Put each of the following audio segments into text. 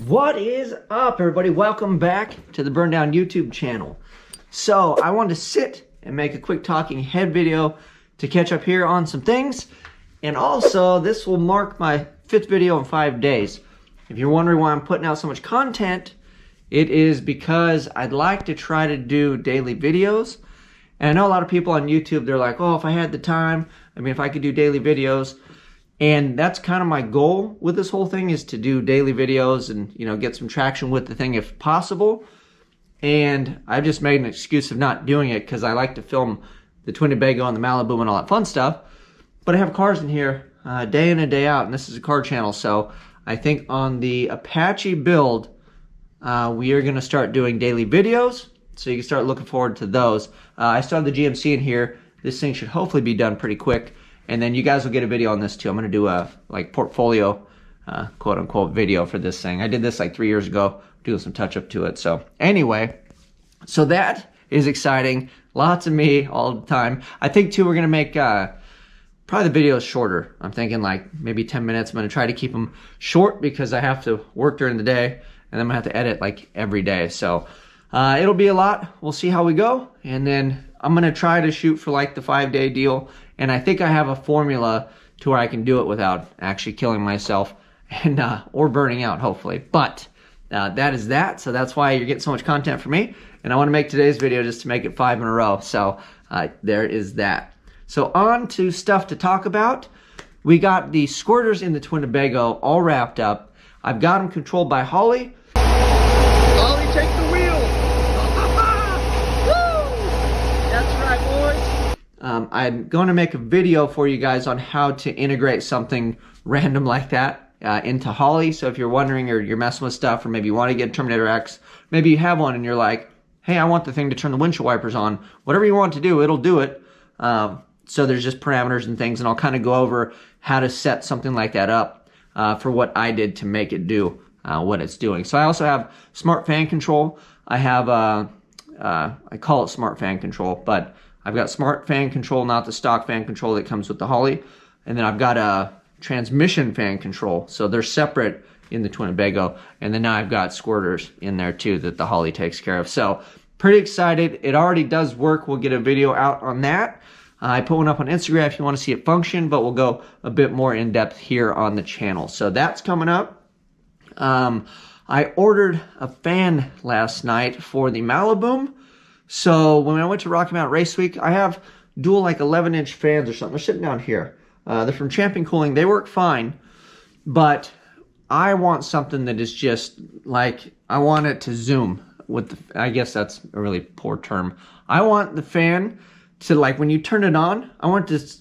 What is up, everybody? Welcome back to the Burndown YouTube channel. So I wanted to sit and make a quick talking head video to catch up here on some things, and also this will mark my 5th video in 5 days. If you're wondering why I'm putting out so much content, it is because I'd like to try to do daily videos. And I know a lot of people on YouTube, they're like, oh, if I had the time, if I could do daily videos. And that's kind of my goal with this whole thing, is to do daily videos and, get some traction with the thing if possible. And I've just made an excuse of not doing it because I like to film the Twin Tobago and the Malibu and all that fun stuff. But I have cars in here day in and day out, and this is a car channel. So I think on the Apache build, we are going to start doing daily videos. So you can start looking forward to those. I still have the GMC in here. This thing should hopefully be done pretty quick. And then you guys will get a video on this too. I'm going to do a portfolio, quote unquote, video for this thing. I did this like 3 years ago, doing some touch up to it. So anyway, so that is exciting. Lots of me all the time. I think too, we're going to make probably the videos shorter. I'm thinking like maybe 10 minutes. I'm going to try to keep them short because I have to work during the day, and then I'm going to have to edit like every day. So it'll be a lot. We'll see how we go. And then I'm going to try to shoot for like the 5-day deal. And I think I have a formula to where I can do it without actually killing myself and or burning out, hopefully. But that is that. So that's why you're getting so much content from me. And I want to make today's video just to make it 5 in a row. So there is that. So on to stuff to talk about. We got the squirters in the Twin Tobago all wrapped up. I've got them controlled by Holly. Holly, take the wheel. That's right, boys. I'm going to make a video for you guys on how to integrate something random like that into Holly. So if you're wondering, or you're messing with stuff, or maybe you want to get a Terminator X, maybe you have one and you're like, hey, I want the thing to turn the windshield wipers on. Whatever you want to do, it'll do it. So there's just parameters and things, and I'll kind of go over how to set something like that up for what I did to make it do what it's doing. So I also have smart fan control. I have, I call it smart fan control, but I've got smart fan control, not the stock fan control that comes with the Holly. And then I've got a transmission fan control. So they're separate in the Twin Tobago. And then now I've got squirters in there too that the Holly takes care of. So pretty excited. It already does work. We'll get a video out on that. I put one up on Instagram if you want to see it function, but we'll go a bit more in depth here on the channel. So that's coming up. I ordered a fan last night for the Malibu. So when I went to Rocky Mountain Race Week, I have dual like 11-inch fans or something. They're sitting down here. They're from Champion Cooling. They work fine, but I want something that is just like, I want it to zoom with the, I guess that's a really poor term. I want the fan to, like, when you turn it on, I want it to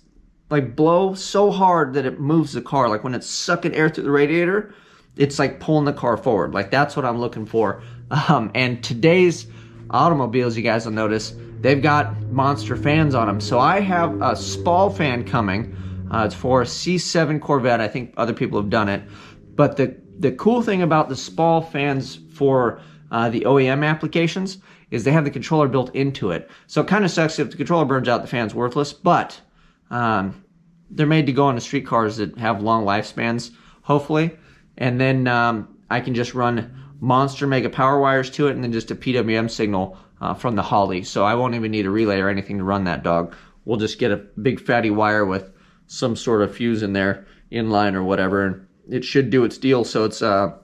like blow so hard that it moves the car. Like when it's sucking air through the radiator, it's like pulling the car forward. Like that's what I'm looking for. And today's automobiles, you guys will notice, they've got monster fans on them. So I have a Spall fan coming. It's for a C7 Corvette. I think other people have done it. But the cool thing about the Spall fans for the OEM applications is they have the controller built into it. So it kind of sucks if the controller burns out, the fan's worthless. But they're made to go on street cars that have long lifespans, hopefully. And then I can just run monster mega power wires to it, and then just a PWM signal from the Holly. So I won't even need a relay or anything to run that dog. We'll just get a big fatty wire with some sort of fuse in there, inline or whatever, and it should do its deal. So it's off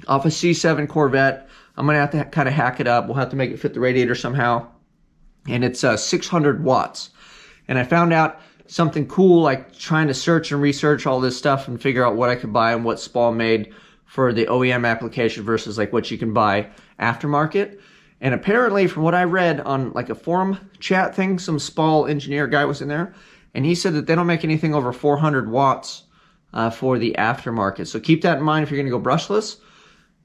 a C7 Corvette. I'm gonna have to kind of hack it up. We'll have to make it fit the radiator somehow. And it's 600 watts. And I found out something cool, like trying to search and research all this stuff and figure out what I could buy and what Spall made for the OEM application versus like what you can buy aftermarket. And apparently, from what I read on like a forum chat thing, some Spall engineer guy was in there, and he said that they don't make anything over 400 watts for the aftermarket. So keep that in mind if you're gonna go brushless.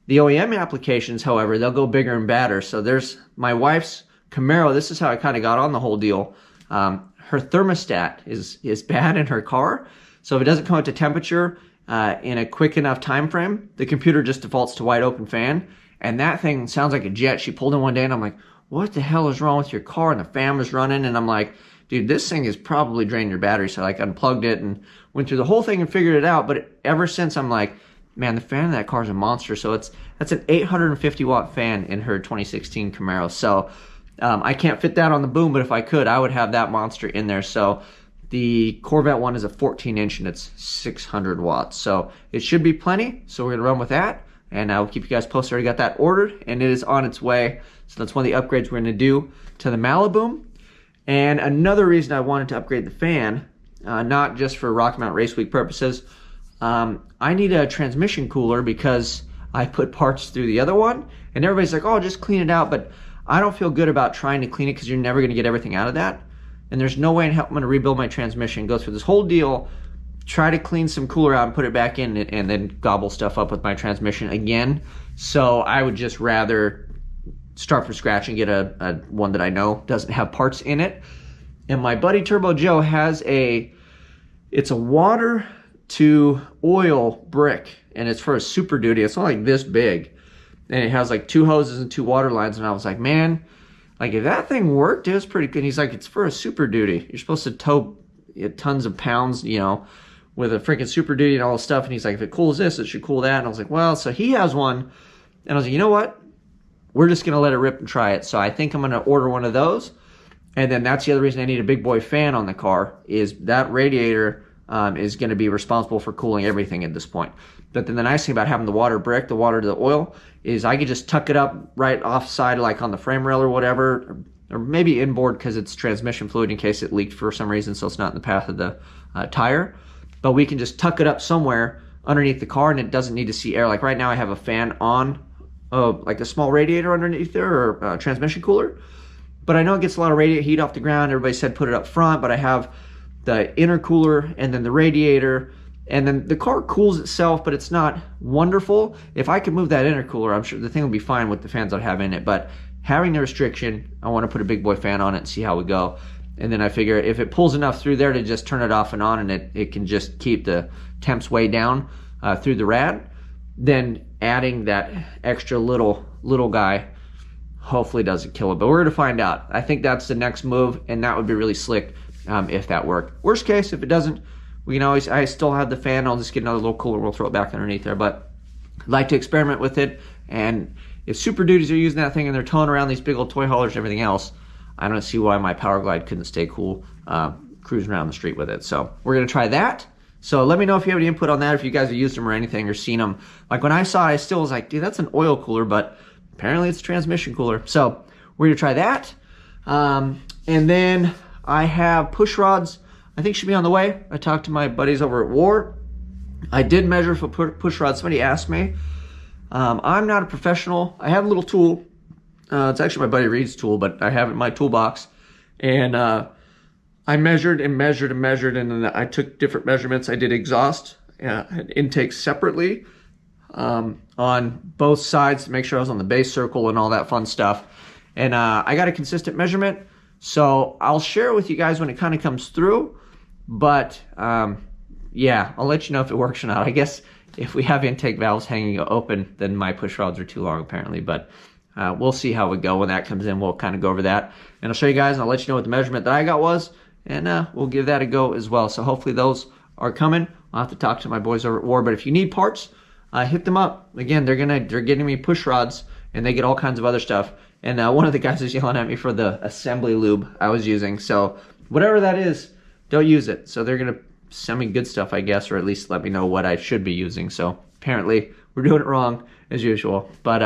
The OEM applications, however, they'll go bigger and badder. So there's my wife's Camaro. This is how I kind of got on the whole deal. Her thermostat is bad in her car. So if it doesn't come up to temperature in a quick enough time frame, the computer just defaults to wide open fan, and that thing sounds like a jet. She pulled in one day and I'm like, what the hell is wrong with your car? And the fan was running, and I'm like, dude, this thing is probably draining your battery. So I like unplugged it and went through the whole thing and figured it out. But ever since, I'm like, man, the fan in that car is a monster. So that's an 850 watt fan in her 2016 Camaro. So I can't fit that on the boom, but if I could, I would have that monster in there. So the Corvette one is a 14-inch and it's 600 watts. So it should be plenty. So we're gonna run with that, and I'll keep you guys posted. I already got that ordered and it is on its way. So that's one of the upgrades we're gonna do to the Malibu. And another reason I wanted to upgrade the fan, not just for Rocky Mountain Race Week purposes, I need a transmission cooler because I put parts through the other one, and everybody's like, oh, just clean it out. But I don't feel good about trying to clean it because you're never going to get everything out of that. And there's no way in hell I'm going to rebuild my transmission, go through this whole deal, try to clean some cooler out and put it back in, and then gobble stuff up with my transmission again. So I would just rather start from scratch and get a one that I know doesn't have parts in it. And my buddy Turbo Joe has it's a water to oil brick, and it's for a Super Duty. It's not like this big, and it has like 2 hoses and 2 water lines. And I was like, man, like if that thing worked, it was pretty good. He's like, it's for a Super Duty. You're supposed to tow tons of pounds, you know, with a freaking Super Duty and all this stuff. And he's like, if it cools this, it should cool that. And I was like, well, so he has one, and I was like, you know what? We're just gonna let it rip and try it. So I think I'm gonna order one of those. And then that's the other reason I need a big boy fan on the car, is that radiator is going to be responsible for cooling everything at this point. But then the nice thing about having the water brick, the water to the oil, is I could just tuck it up right offside, like on the frame rail or whatever, or maybe inboard because it's transmission fluid in case it leaked for some reason, so it's not in the path of the tire. But we can just tuck it up somewhere underneath the car, and it doesn't need to see air. Like right now I have a fan on, like a small radiator underneath there, or a transmission cooler. But I know it gets a lot of radiator heat off the ground. Everybody said put it up front, but I have the intercooler and then the radiator, and then the car cools itself, but it's not wonderful. If I could move that intercooler, I'm sure the thing would be fine with the fans I'd have in it. But having the restriction, I want to put a big boy fan on it and see how we go. And then I figure if it pulls enough through there to just turn it off and on, and it can just keep the temps way down through the rad, then adding that extra little guy hopefully doesn't kill it. But we're going to find out. I think that's the next move, and that would be really slick if that worked. Worst case, if it doesn't, we can always, I still have the fan. I'll just get another little cooler. We'll throw it back underneath there. But I'd like to experiment with it. And if Super Duties are using that thing and they're towing around these big old toy haulers and everything else, I don't see why my Power Glide couldn't stay cool cruising around the street with it. So we're going to try that. So let me know if you have any input on that, if you guys have used them or anything or seen them. Like when I saw it, I still was like, dude, that's an oil cooler, but apparently it's a transmission cooler. So we're going to try that. And then I have push rods, I think should be on the way. I talked to my buddies over at War. I did measure for push rods. Somebody asked me. I'm not a professional. I have a little tool. It's actually my buddy Reed's tool, but I have it in my toolbox. And I measured and measured and measured, and then I took different measurements. I did exhaust and intake separately on both sides to make sure I was on the base circle and all that fun stuff. And I got a consistent measurement. So I'll share it with you guys when it kind of comes through. But yeah, I'll let you know if it works or not. I guess if we have intake valves hanging open, then my push rods are too long apparently. But we'll see how we go when that comes in. We'll kind of go over that. And I'll show you guys, and I'll let you know what the measurement that I got was. And we'll give that a go as well. So hopefully those are coming. I'll have to talk to my boys over at War. But if you need parts, hit them up. Again, they're getting me push rods, and they get all kinds of other stuff. And one of the guys is yelling at me for the assembly lube I was using. So whatever that is, don't use it. So they're going to send me good stuff, I guess, or at least let me know what I should be using. So apparently we're doing it wrong as usual. But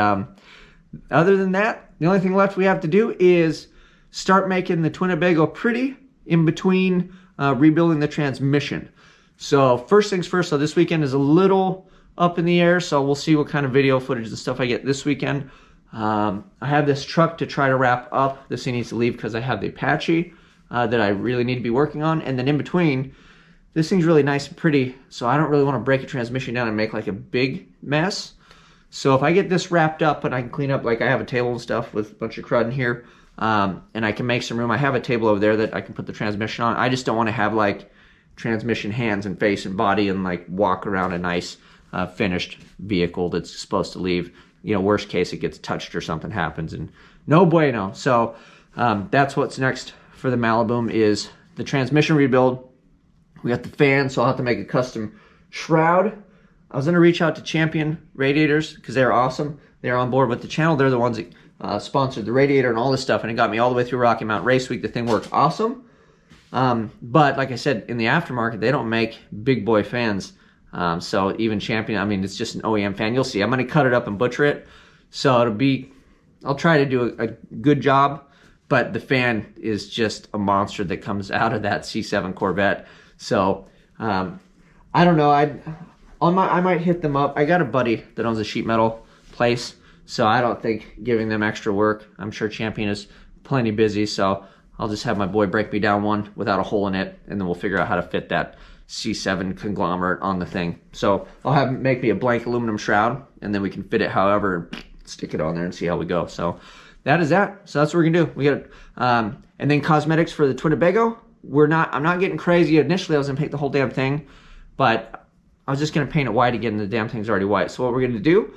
other than that, the only thing left we have to do is start making the Twinnebago pretty in between rebuilding the transmission. So first things first, so this weekend is a little up in the air. So we'll see what kind of video footage and stuff I get this weekend. I have this truck to try to wrap up. This thing needs to leave because I have the Apache that I really need to be working on. And then in between, this thing's really nice and pretty, so I don't really want to break a transmission down and make like a big mess. So if I get this wrapped up and I can clean up, like I have a table and stuff with a bunch of crud in here, and I can make some room. I have a table over there that I can put the transmission on. I just don't want to have like transmission hands and face and body and like walk around a nice finished vehicle that's supposed to leave. You know, worst case, it gets touched or something happens, and no bueno. So that's what's next for the Malibu is the transmission rebuild. We got the fan, so I'll have to make a custom shroud I was going to reach out to Champion Radiators because they're awesome. They're on board with the channel. They're the ones that sponsored the radiator and all this stuff, and it got me all the way through Rocky Mountain Race Week. The thing worked awesome. But like I said, in the aftermarket, they don't make big boy fans. So even Champion, I mean, it's just an OEM fan. You'll see. I'm going to cut it up and butcher it. So I'll try to do a good job, but the fan is just a monster that comes out of that C7 Corvette. So, I don't know. I might hit them up. I got a buddy that owns a sheet metal place, so I don't think giving them extra work. I'm sure Champion is plenty busy, so I'll just have my boy break me down one without a hole in it, and then we'll figure out how to fit that C7 conglomerate on the thing. So I'll have him make me a blank aluminum shroud, and then we can fit it however and stick it on there and see how we go. So that is that. So that's what we're gonna do. We got and then cosmetics for the Twinnebago. I'm not getting crazy. Initially I was gonna paint the whole damn thing, but I was just gonna paint it white again, and the damn thing's already white. So what we're gonna do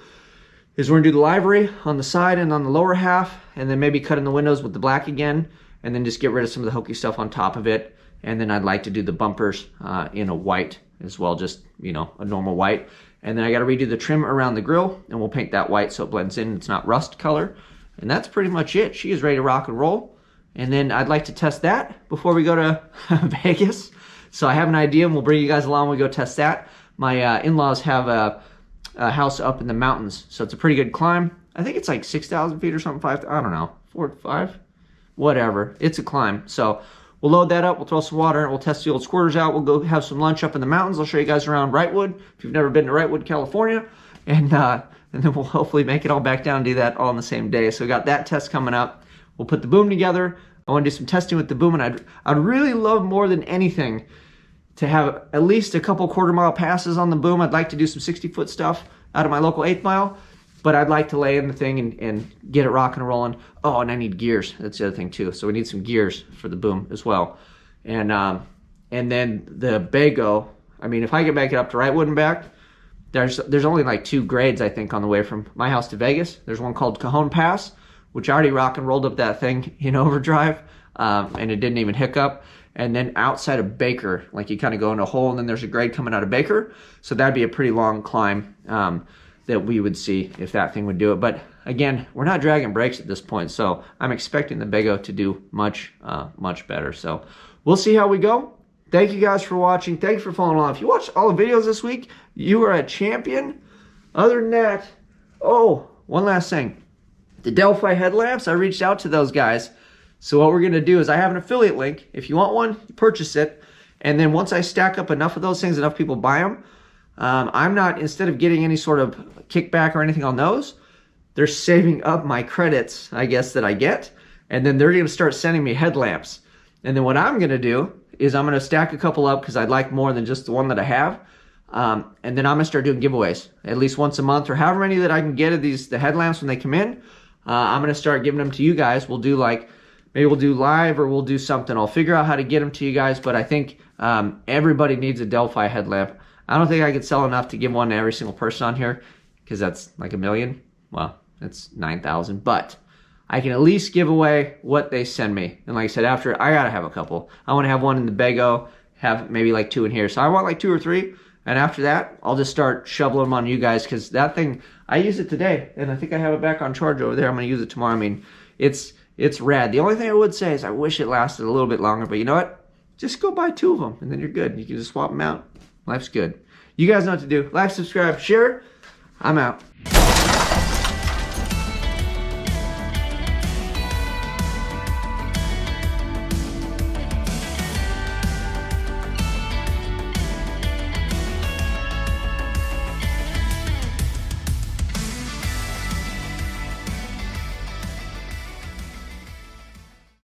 is we're gonna do the livery on the side and on the lower half, and then maybe cut in the windows with the black again, and then just get rid of some of the hokey stuff on top of it. And then I'd like to do the bumpers in a white as well, just, you know, a normal white. And then I gotta redo the trim around the grill, and we'll paint that white so it blends in, it's not rust color. And that's pretty much it. She is ready to rock and roll. And then I'd like to test that before we go to Vegas. So I have an idea, and we'll bring you guys along when we go test that. My in-laws have a house up in the mountains, so it's a pretty good climb. I think it's like 6,000 feet or something, I don't know, 4 to 5, whatever. It's a climb. So we'll load that up, we'll throw some water in it, we'll test the old squirters out, we'll go have some lunch up in the mountains. I'll show you guys around Wrightwood, if you've never been to Wrightwood, California. And then we'll hopefully make it all back down and do that all in the same day. So we got that test coming up. We'll put the boom together. I want to do some testing with the boom, and I'd really love more than anything to have at least a couple quarter-mile passes on the boom. I'd like to do some 60-foot stuff out of my local 8th mile, but I'd like to lay in the thing and get it rocking and rolling. Oh, and I need gears. That's the other thing too. So we need some gears for the boom as well. And then the Bago, I mean, if I can make it up to Wrightwood and back, there's only like 2 grades, I think, on the way from my house to Vegas. There's one called Cajon Pass, which I already rock and rolled up that thing in overdrive, and it didn't even hiccup. And then outside of Baker, like you kind of go in a hole, and then there's a grade coming out of Baker. So that'd be a pretty long climb that we would see if that thing would do it. But again, we're not dragging brakes at this point, so I'm expecting the Bago to do much better. So we'll see how we go. Thank you guys for watching. Thank you for following along. If you watched all the videos this week, you are a champion. Other than that, oh, one last thing. The Delphi headlamps, I reached out to those guys. So what we're going to do is I have an affiliate link. If you want one, you purchase it. And then once I stack up enough of those things, enough people buy them, I'm not, instead of getting any sort of kickback or anything on those, they're saving up my credits, I guess, that I get. And then they're going to start sending me headlamps. And then what I'm going to do is I'm going to stack a couple up because I'd like more than just the one that I have. And then I'm going to start doing giveaways at least once a month, or however many that I can get of the headlamps when they come in. I'm going to start giving them to you guys. We'll do like, maybe we'll do live, or we'll do something. I'll figure out how to get them to you guys, but I think everybody needs a Delphi headlamp. I don't think I could sell enough to give one to every single person on here, because that's like $1 million. Well, that's 9,000, but I can at least give away what they send me. And like I said, after, I gotta have a couple. I want to have one in the Bago, have maybe like 2 in here. So I want like 2 or 3. And after that, I'll just start shoveling them on you guys, because that thing, I use it today, and I think I have it back on charge over there. I'm going to use it tomorrow. I mean, it's rad. The only thing I would say is I wish it lasted a little bit longer, but you know what? Just go buy 2 of them, and then you're good. You can just swap them out. Life's good. You guys know what to do. Like, subscribe, share. I'm out.